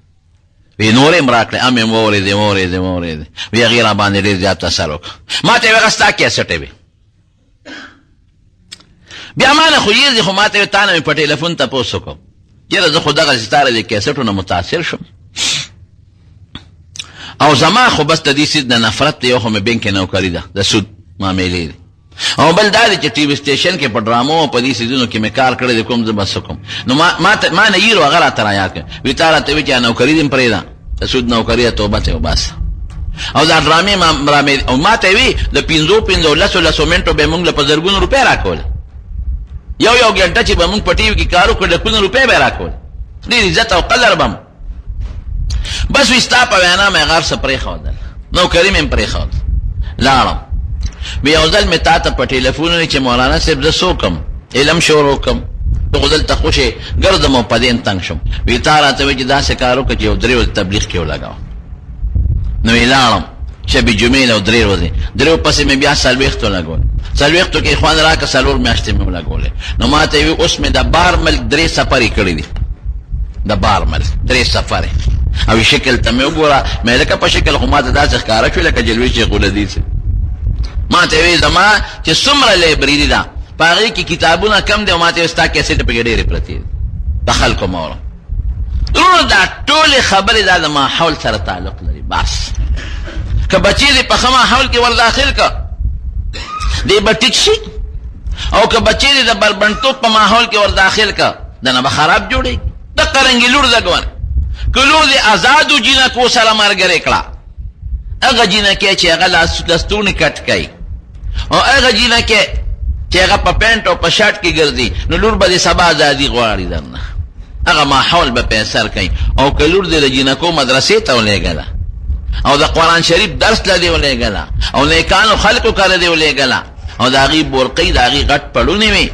[SPEAKER 1] وی نورې م راکړې مې واورېدې. وی هغې را باندې ډېر زیات اثر وکړه. ما ته یې هغه ستا کیسټ وي. بیا ما نه خو یېزي خو ما ته یې تا نه مې په ټېلیفون تپوس وکړو یاره زه خو دغسې ستا د کیسټو نه متاثر شم او زما خو بس د دې سید نه نفرت دی. یو خو مې بینک کې نوکري ده د سود معاملې دي او بل دا دی چې ټي وي سټیشن کې په ډرامو او په دې سیزونو کې مې کار کړی دی کوم زه بس کوم. نو ما نه یېرو هغه راته رایاد کړ. وی تا راته وی چې نوکري دې م پرېږده د سود نوکري توبه ته وباسه او دا ډرامې او ما ته وی د 15 منټو به موږ له په زرګونو روپۍ راکول. یو ګنټه چې به موږ په ټي وي کې کار وکړو لکونه روپۍ به راکول. ډېر عزت او قدر به بس وی ستا په وینا مې غار څه پرېښودل نوکري مې م پرېښود. لاړم وی یو ځل مې تا ته په ټېلیفون وی چې مولانا صاحب زه څوکم علم شروع کړم ته خو دلته خوشې ګرځم او په دې تنګ شم. وی تا راته وی چې داسې کار وکړه چې یو 3 ورځې تبلیغ کې ولګاوه. نو وی لاړم شبې جمعې او 3 ورځې 3 پسې مې بیا 40 لګول. 40 کې اخوان راکړه 4 میاشتې مې ولګولې. نو ما ته وی اوس مې د بارمل 3 سفرې کړي دي. د بارمل 3 سفرې او شکل ته مې وګوره مې لکه په شکل خو ما ته داسې ښکاره شو لکه جلوې شیخ الحدیث. ما ته وی زما چې څومره لایبرري ده په هغې کې کتابونه کم دي او ما ته وی ستا کیسټ پکې ډېرې پرتې دي د خلکو مه وره. وروڼو دا ټولې خبرې دا د ماحول سره تعلق لري. بس که بچې دې په ښه ماحول کې ور داخل که دی به ټیک شي او که بچې دې د بربنډتوب په ماحول کې ور داخل که دنه به خراب جوړېږي. دقه رنګې لور ده ګوره که لور دې ازادو جینکو سره ملګرې کړه هغه جینکې چې هغه لستوڼې کټ کوي او هغه جینکې چې هغه په پینټ او په شرټ کې ګرځي نو لور به دې سبا ازادي غواړي درنه. هغه ماحول به په اثر کوي. او که لور دې د جینکو مدرسې ته ولېږله او د قرآن شریف درس له دې ولېږله او نیکانو خلکو کره دې ولېږله او د هغې بورقۍ د هغې غټ پړونې وي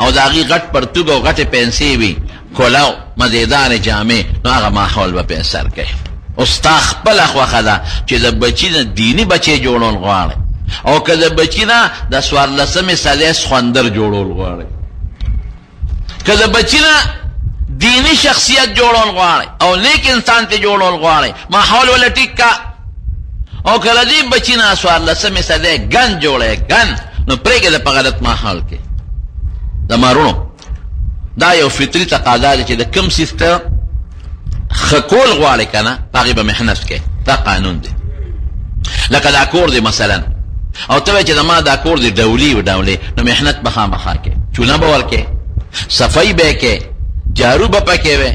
[SPEAKER 1] او د هغې غټ پرتوګ او غټې پنسې وي کلاو مزیدار جامې نو هغه ماحول به په اثر کوي. اوس تا خپله خوښه ده چې د بچي نه دیني بچی جوړول غواړئ او که د بچي نه د 14مې صدۍ سخوندر جوړول غواړئ. که د بچي نه دینی شخصیت جوړول غواړئ او نیک انسان ته جوړول غواړئ ماحول ولا ټیک کا او که د دې بچي نه 14مې صدۍ ګن جوړئ ګن نو پرېږده په غلط ماحول کې. د مارونو دا یو فطري تقاضا ده چې د کوم څیز ته ښه کول غواړې که نه په هغې به محنت کوې. دا قانون دی. لکه دا کور دی مثلا او ته وایې چې زما دا کور دی ډولي نو محنت به خامخا کوې. چونه به ورکې صفایي به یې کوې جارو به پکې وې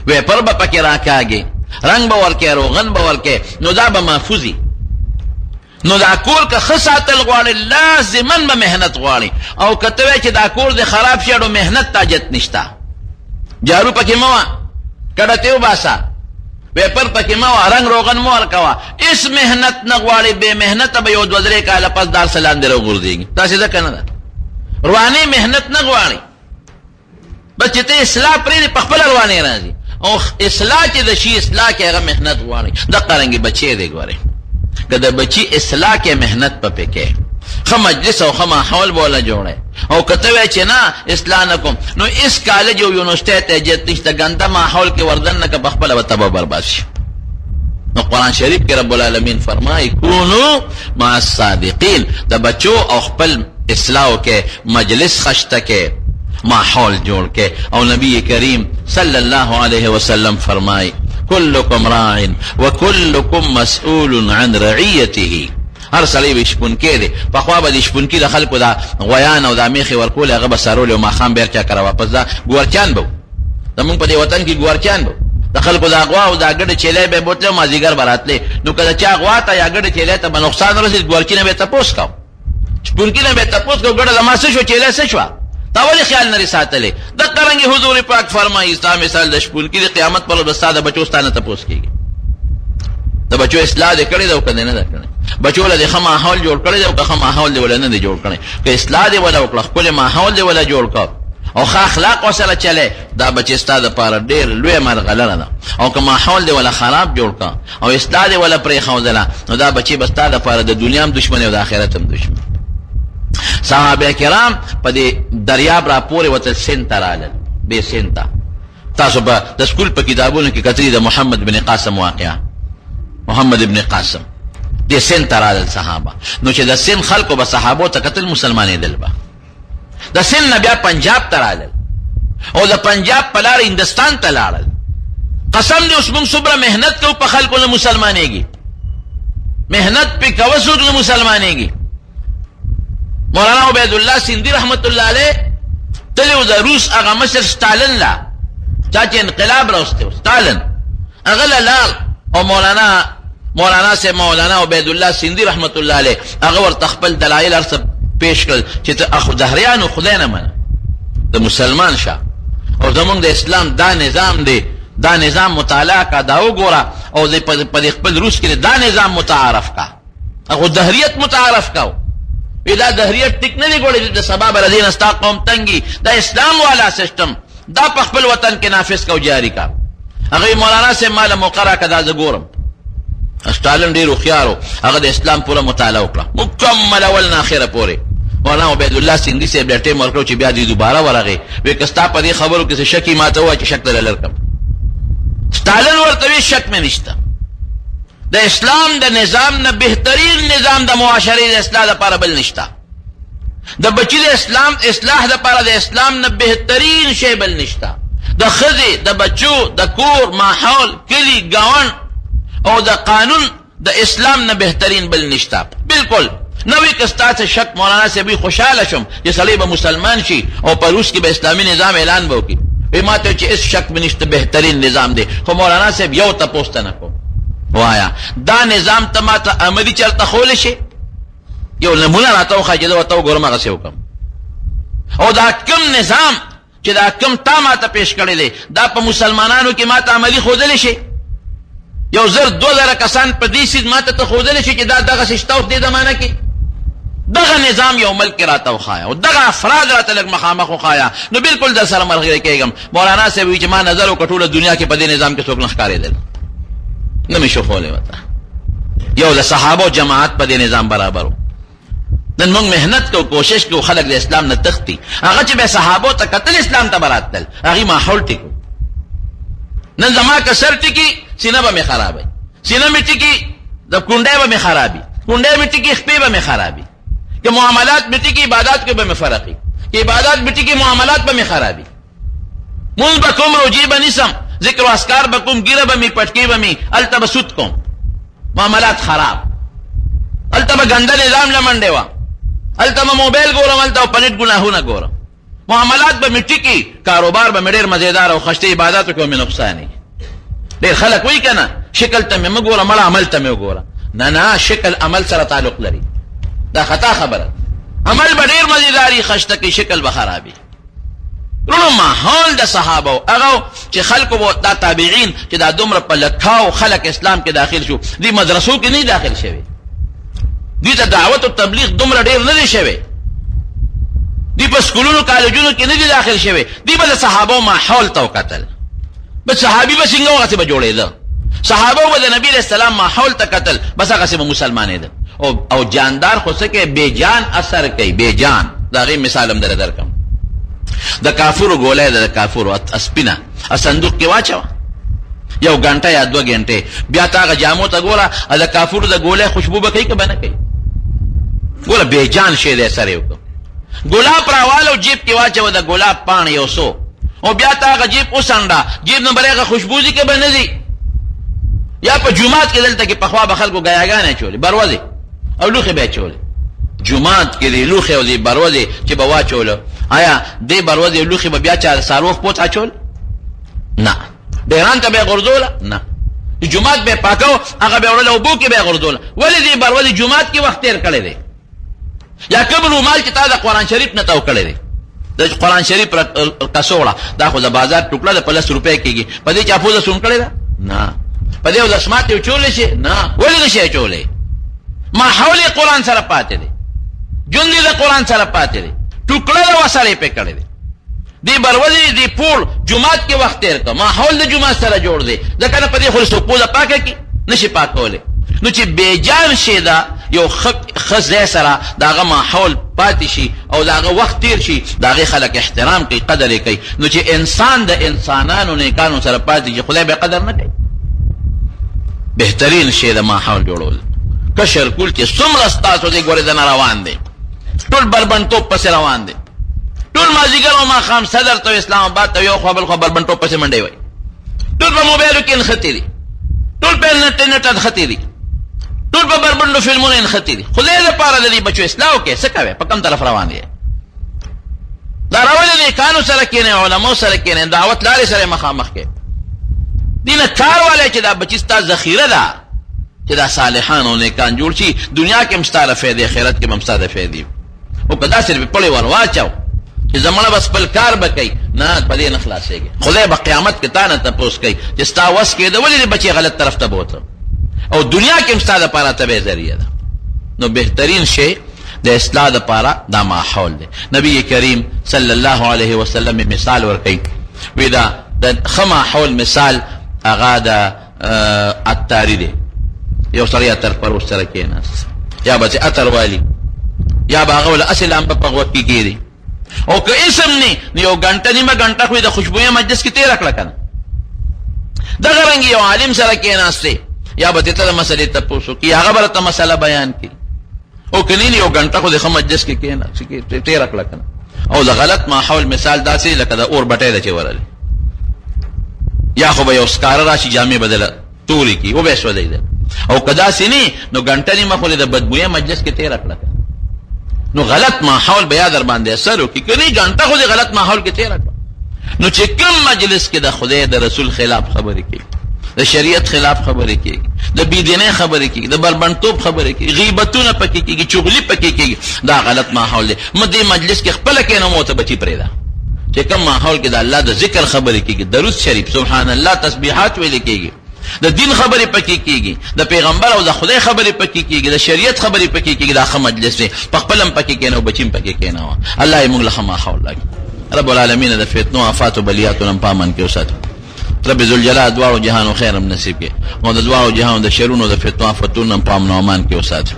[SPEAKER 1] ویپر به پکې راکاږې رنګ به ورکې روغن به ورکې نو دا به محفوظي. نو دا کور که ښه ساتل غواړي لازما به محنت غواړي او که ته وایې چې دا کور دی خراب شي نو محنت تاجت نشته. جارو پکې مه وه کډه ته وباسه ویپر پکې مه وه رنګ روغن مه ورکوه هېڅ محنت نه غواړي. بې محنته به یو 2-3 کاله پس دار څه لاندې راوغورځېږي. داسې ده که نه ده؟ رواني محنت نه غواړي بس چې ته اصلاح پرېږدې په خپله روانې راځي او اصلاح چې د شي اصلاح کې هغه محنت غواړي. دقه رنګې بچی دی ګورې که د بچي اصلاح کې محنت په پکې ښه مجلس او ښه ماحول به وله جوړی او که ته وایې چې نه اصلاح نه کوم نو هېڅ کالج او یونیورسټۍ ته اجازت نشته. ګنده ماحول کې وردن نه که په خپله به تباه برباد شي. نو قرآن شریف کې رب العالمین فرمایي کونو مع الصادقین د بچو او خپل اصلاح کې مجلس خشته کې ماحول جوړ کې. او نبی کریم صلی الله علیه وسلم فرمای کلکم راع وکلکم مسئول عن رعیته. هر سړی به شپونکی دی. پخوا به د شپونکي د خلکو دا غویان او دا میخې ورکول، هغه به څرول او ماښام بیا چا کره واپس. دا ګورچیان به زمونږ په دې وطن کې ګورچیان به د خلکو دا غوا او دا ګډه چیلی به بوتلی او مازدیګر به راتلی. نو که د چا غوا ته یا ګډه چیلی ته به نقصان ورسېد، ګورچي نه به یې تپوس کو، شپونکي نه به یې تپوس کو ګډه زما څه شو، چیلی څه شوه، تا ولې خیال نه ساتلی. دقه رنګې حضور پاک فرمایي ستا مثال د شپونکي د قیامت پر ورځ به ستا د بچو ستا نه تپوس کېږي. د بچو اصلاح دې کړې ده او که دې نه ده کړې، بچو له دې ښه ماحول جوړ کړی دی او که ښه ماحول دې وله نه دی جوړ کړی. که اصلاح دې وله وکړه، ښکلی ماحول دې وله جوړ کړ او ښه اخلاق ورسره چلی، دا بچې ستا دپاره ډېر لویه مرغلره ده. او که ماحول دې وله خراب جوړ کړه او اصلاح دې وله پرېښودله، نو دا بچې به ستا دپاره د دنیا هم دشمن او د آخرت هم دشمن. صحابه کرام په دې دریاب را پورې وتل، سیند ته رالل، بې سیند ته. تاسو به د سکول په کتابونو کې کتلي د محمد بن قاسم واقعه، محمد ابن قاسم دې سیند ته رالل صحابه. نو چې د سیند خلکو به صحابو ته کتل، مسلمانېدل به. د سیند نه بیا پنجاب ته رالل او د پنجاب په لاره هندوستان ته لاړل. قسم دې اوس موږ څومره محنت کوو په خلکو نه مسلمانېږي، محنت پې کوه څوک نه مسلمانېږي. مولانا عبیدالله سیندي رحمت الله علیه تللی و د روس هغه مشر ستالن له، چا چې انقلاب راوستی و، ستالن هغه له لاړ او مولانا عبیدالله سیندي رحمت الله علیه هغه ورته خپل دلایل هر څه پیش کړل چې ته دهریانو خدای نه منه، د مسلمان شه او زمونږ د اسلام دا نظام دی، دا نظام مطالعه کا، دا وګوره او په خپل روس کې دا نظام متعارف کا، هغه دهریت متعارف کا. دا دهریت ټیک نه دی ګوړی د سبا به ردین ستا قوم تنګي. دا اسلام والا سسٹم دا په خپل وطن کې نافذ کو، جاری کا. هغه مولانا سے مال مقرره کدا ز ګورم ستالن ډیر خوخيارو، هغه د اسلام پوره مطالعه وکړه مکمل اول نه اخره پورې. مولانا عبیدالله سیندي سے بیا ټیم ورکړو چې بیا دې دوباره ورغی، وې کستا په دې خبرو کې څه شکی ماته وای چې شک دلل کم. ستالن ورته شک مې نشته، د اسلام د نظام نه بهترین نظام د معاشرې د اصلاح لپاره بل نشته. د بچی د اسلام اصلاح لپاره د اسلام نه بهترین شی بل نشته. د ښځې، د بچو، د کور ماحول، کلی، ګاون او د قانون د اسلام نه بهترین بل نشته. بالکل نوې کستا څه شک مولانا صاحب خوشاله شم چې سړی به مسلمان شي او په روس کې به اسلامي نظام اعلان به وکړي. وی ما ته چې هېڅ شک به نشته بهترین نظام دی. خو مولانا صاحب یو تپوس ته نه کوم، وایا دا نظام ته ما ته عملي چلته ښولی شي؟ یو نمونه راته وښایه چې زه ورته وګورم هغسې وکړم. او دا کم نظام چې دا کم تا ما ته پیش کړی دی، دا په مسلمانانو کې ما ته عملي ښودلی شي؟ 1000-2000 کسان په دې سیز ما ته ښودلی شي چې دا دغسې شته اوس دې زمانه کې؟ دغه نظام یو ملک راته وښایه او دغه افراد راته لږ مخامخ وښایه، نو بالکل در سره ملګری کېږم. مولانا صاحب وایي چې ما نظر وکړه ټوله دنیا کې په دې نظام کې څوک نه ښکارېدل، نه مې شوښولی ورته. یو د صحابو جماعت په دې نظام برابر و. نن موږ محنت کوو، کوشش کوو خلک د اسلام نه تښتي. هغه چې به صحابو ته کتل اسلام ته به راتلل، هغې ماحول ټیکو. نن زما که سر ټیکي سینه به مې خرابوي، سینه مې ټیکي د کونډۍ به مې خرابي، کونډۍ مې ټیکي خپې به مې خرابي. که معاملات مې ټیکي عبادات کې به مې فرقي، که عبادات مې ټیکي معاملات به مې خرابي. مونځ به کوم، روجې به نیسم، ذکر و اذکار به کوم، ګیره به مې پټکې به مې، هلته به سود کوم، معاملات خراب. هلته به ګنده نظام له منډې وه، هلته به موبایل ګورم، هلته به په نېټ ګناهونه ګورم. معاملات به مې ټیکي، کاروبار به مې ډېر مزېدار او خشته، عباداتو کې به مې نقصان. ډېر خلک وایي که نه شکل ته مې مه ګوره، مړه عمل ته مې وګوره. نه نه، شکل عمل سره تعلق لري، دا خطا خبره. عمل به ډېر مزېداري، خشته کې شکل به خرابي. رونو ماحول د صحابه هغه چې خلکو به دا تابعین چې دا دومره په لکاو خلک اسلام کې داخل شو، دې مدرسو کې نه داخل شوي، دې ته دعوت او تبلیغ دومره ډېر نه دی شوی، دې په سکولونو کالجونو کې نه دي داخل شوي. دې به د صحابو ماحول ته وکتل، بس صحابي به څنګه هغسې به جوړېده، صحابو به د نبي علیه السلام ماحول ته کتل، بس هغسې به مسلمانېدل. او جاندار خو څه کوي، بېجان اثر کوي، بېجان. د هغې مثال هم در درکړم. د کافرو ګولی ده، د کافرو سپینه صندوق کې واچوه، 1 غنټه یا 2 غنټې، بیا ته هغه جامو ته ګوره، د کافرو د ګولی خوشبو به کوي که به نه کوي؟ ګوره بېجان شی دی، سر یې وکړو. ګلاب راوالو جیب کې واچو د ګلاب پاڼ یو سو او بیا تا هغه جیب وسنډه جیب نه بلغه خوشبوزي کې بنځي یا په جمعات کې دلته کې پخوا به خلکو غیاګانې چولې بروازي او لوخي به چولې جمعات کې لوخي او دی بروازي چې به واچول آیا دې بروازي لوخي به بیا چا ساروخ پوت اچول نه ډیران ته به غردول نه جمعات به پاکو هغه به ورله وبو کې به غردول ولې دې بروازي جمعات کې وخت تیر کړی دی یا قبل مال چې تا د قرآن شریف نه تو کړی دی د قرآن شریف کڅوړه دا خو د بازار ټوکړه د 50 روپۍ کېږي په دې چا پوزه سون کړی دا نه په دې ولسمات یو چولې شي نه ولې نشي چولې ما حول قرآن سره پاتې دی جون دې د قرآن سره پاتې دی ټوکړه د وسړې په کړی دی دی بروزي دی پول جمعات کې وخت تیر کا ما حول د جمعات سره جوړ دی ځکه نه په دې خو پوزه پاکه کی نشي پاکوله نو چې بیجان شي دا یو خزه سره داغه ماحول پاتې شي او داغه وخت تیر شي داغه خلک احترام کوي قدر کوي نو چې انسان د انسانانو نیکانو سره پاتې شي خدای به قدر نه کوي بهترین شی د ماحول جوړول کشر کول چې څومره ستاسو دې ګوره د روان دي ټول بربند توپ پس روان دي ټول مازیګر او ما خام صدر ته اسلام آباد ته یو خپل خبر بربند توپ پس منډي وای ټول په موبایل کې انختي ټول په انټرنیټ انختي دي ټول په بربندو فلمونو انختي دي خدای لپاره د دې بچو اصلاح کې څه کوي په کوم طرف روان دي دا راول دي قانون سره کېنه علماء سره کېنه دعوت لارې سره مخامخ کې دینه کار والے چې دا بچستا ذخیره ده چې دا صالحان او نیکان جوړ شي دنیا کې مستاله فائدې آخرت کې مستاله فائدې او کدا صرف په لور واچو چې زمونه بس بل کار بکای نه په دې نه خلاصيږي خدای په قیامت کې تا نه تاسو کوي چې ستا وس کې د ولې بچي غلط طرف ته بوته او دنیا کې مستاله لپاره تبه ذریعہ ده نو بهترین شی د اصلاح لپاره دا ماحول دی نبی کریم صلی الله علیه وسلم مثال ورکړي ودا د خما حول مثال هغه د اتاری دی یو سړی اتر پر وسره کېناس یا به اتر والی یا باغه ول اصل ام په وخت کې کېږي او که اسم نه یو غنټه نیمه غنټه خو د خوشبوې مجلس کې تیر کړل کنه دا غرنګ یو عالم سره کېناسته یا به ته مسلې ته پوښتنه کی هغه برته مسله بیان کی او کني یو غنټه خو د مجلس کې کېناسته کې تیر کړل کنه او د غلط ماحول مثال داسې لکه د اور بټې د چورل یا خو به یو سکار راشي جامع بدله توري کی او به شو دی او کدا سینی نو غنټه نیمه خو د بدبوې مجلس کې تیر کړل نو غلط ماحول بیا در باندې اثر وکي کني غنټه خو د غلط ماحول کې تیر کړل نو چې کوم مجلس کې د خدای د رسول خلاف خبرې کوي د شریعت خلاف خبرې کوي د بيدینه خبرې کوي د بربندتوب خبرې کوي غیبتونه پکې کوي چغلي پکې کوي دا غلط ماحول دی مدې مجلس کې خپل کې نه موته بچي پرېدا چې کوم ماحول کې د الله د ذکر خبرې کوي درود شریف سبحان الله تسبیحات ویل کېږي د دین خبرې پکې کېږي د پیغمبر او د خدای خبرې پکې کېږي د شریعت خبرې پکې کېږي دا خه مجلس دی په خپلم پکې کېنو بچیم پکې کېنو الله یې موږ له ماحول لګي رب العالمین د فتنو آفات او بلیات نن پامن کې اوسات رب ذل جلال دعا جهان خیرم نصیب کې او د دعا جهان د شرونو د فتنو آفتونو نن پام نو امان کې اوسات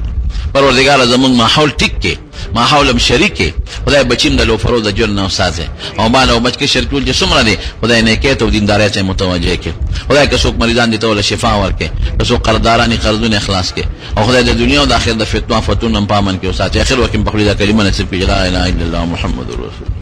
[SPEAKER 1] پروردگار زمون ماحول ټیک کې ماحولم شریکه خدای بچیم د لو فروز جن او سازه او باندې او بچ کې شرکول چې سمره دي خدای نه کې تو دینداري ته متوجه کې خدای که څوک مریضان دي ته ول شفا ورکې که څوک قرضدارانی قرضونه اخلاص کې او خدای د دنیا او د آخرت د فتنو آفتونو نن پامن کې اوسات اخر وکم په خپل کلمه نصیب کې لا اله الا الله محمد رسول